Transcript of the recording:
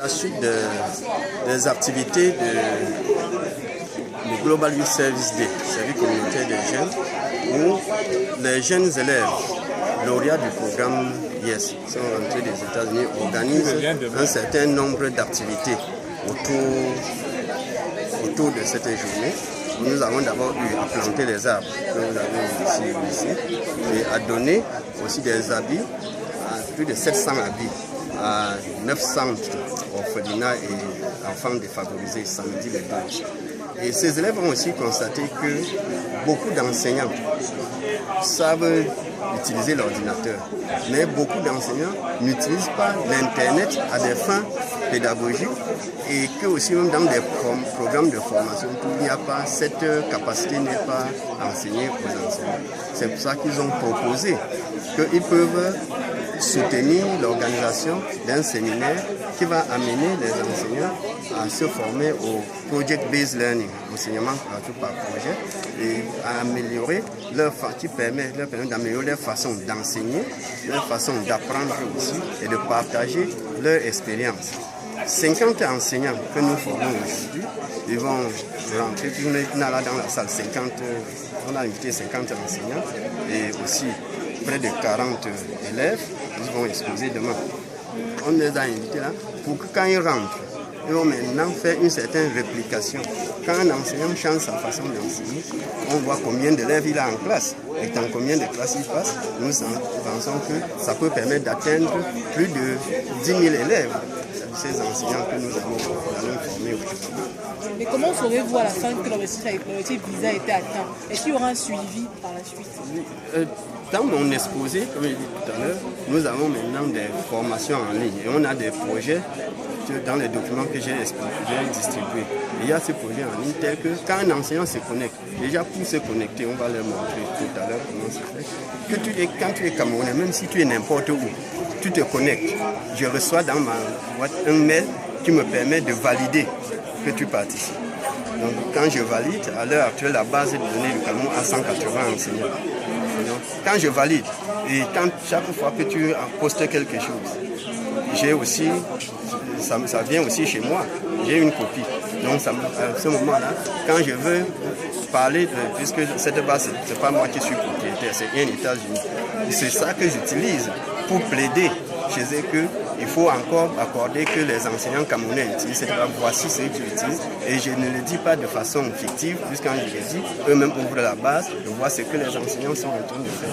La suite des activités du Global Youth Service Day, service communautaire des jeunes, où les jeunes élèves lauréats du programme YES sont rentrés des États-Unis organisent un certain nombre d'activités autour de cette journée. Nous avons d'abord eu à planter les arbres que vous avez ici et à donner aussi des habits, plus de 700 habits à 900 orphelinats et enfants défavorisés samedi le 12. Et ces élèves ont aussi constaté que beaucoup d'enseignants savent utiliser l'ordinateur, mais beaucoup d'enseignants n'utilisent pas l'Internet à des fins pédagogiques et que aussi même dans des programmes de formation, il n'y a pas cette capacité n'est pas enseignée aux enseignants. C'est pour ça qu'ils ont proposé qu'ils peuvent soutenir l'organisation d'un séminaire qui va amener les enseignants à se former au Project-Based Learning, enseignement par projet, et à améliorer qui permet d'améliorer leur façon d'enseigner, leur façon d'apprendre aussi et de partager leur expérience. 50 enseignants que nous formons aujourd'hui, ils vont rentrer, on a là dans la salle 50, on a invité 50 enseignants et aussi près de 40 élèves, ils vont exposer demain. On les a invités là pour que quand ils rentrent, ils vont maintenant faire une certaine réplication. Quand un enseignant change sa façon d'enseigner, on voit combien d'élèves il a en classe et dans combien de classes il passe. Nous pensons que ça peut permettre d'atteindre plus de 10 000 élèves, ces enseignants que nous allons former aujourd'hui. Mais comment saurez-vous à la fin que l'objectif visé a été atteint? Est-ce qu'il y aura un suivi par la suite? Dans mon exposé, comme je l'ai dit tout à l'heure, nous avons maintenant des formations en ligne et on a des projets dans les documents que j'ai distribués. Il y a ces projets en ligne tels que quand un enseignant se connecte, déjà pour se connecter, on va leur montrer tout à l'heure comment c'est fait. Quand tu es Camerounais, même si tu es n'importe où, tu te connectes. Je reçois dans ma boîte un mail qui me permet de valider que tu participes. Donc quand je valide, à l'heure actuelle, la base de données du Cameroun a 180 enseignants. Donc, quand je valide, et chaque fois que tu postes quelque chose, j'ai aussi, ça vient aussi chez moi, j'ai une copie. Donc à ce moment-là, quand je veux parler, puisque cette base, ce n'est pas moi qui suis propriétaire, c'est un États-Unis. C'est ça que j'utilise pour plaider chez eux qu'il faut encore accorder que les enseignants camerounais utilisent cette base. Voici ce qu'ils utilisent. Et je ne le dis pas de façon fictive, puisque quand je le dis, eux-mêmes ouvrent la base, de voir ce que les enseignants sont en train de faire.